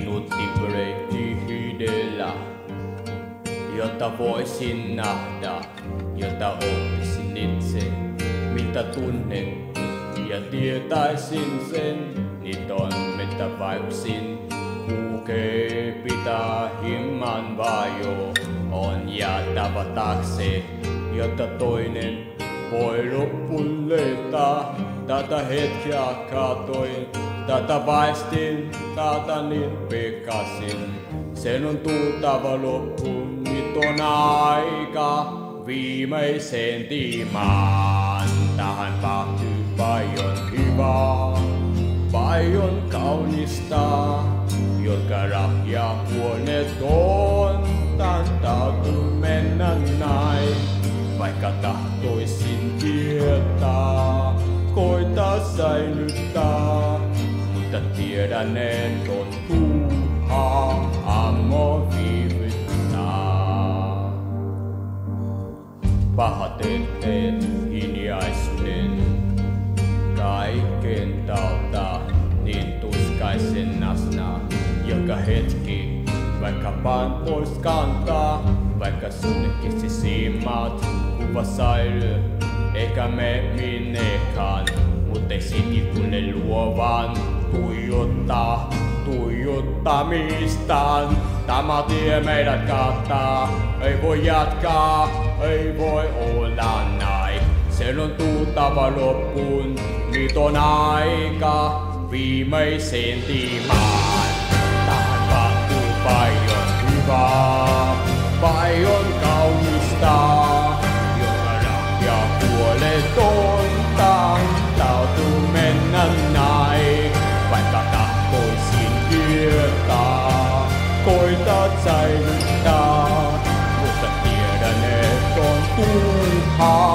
Minut ympäröi hyydellä, jotta voisin nähdä, jotta oppisin itse, mitä tunnen, ja tietäisin sen, niitä on mitä vaiksin. Kulkee pitää himman vajo, on jäätävä taakse, jotta toinen voi loppuun löytää. Tätä hetkeä katoin, tätä väistin, tätä niin pikasin. Sen on tultava loppuun, nyt on aika viimeiseen tiimaan. Tähän päättyy paljon hyvää, paljon kaunista, jotka rahja huoneet on. Tän täytyy mennä näin, vaikka tahtoisin tietää, koita säilyttää, mutta tiedän, että on turhaa ammo viivyttää. Pahat etteet hiljaisuuden, kaiken tautta niin tuskaisen asna. Joka hetki, vaikka vaan pois kantaa, vaikka sunnekin sisimmat kuva säilyy, eikä me minnekään, mut ei silti tunne luovan tuijottamistaan. Tämä tie meidät kattaa, ei voi jatkaa, ei voi olla näin. Sen on tultava loppuun, nyt on aika viimeiseen tiimaan. Tähän mahtuu paljon hyvää, paljon kaunista, joka rahja huoletonta. Täytyy mennä näin, vaikka tahtoisin tietää, koitat säilyttää, mutta tiedän, että on turhaa.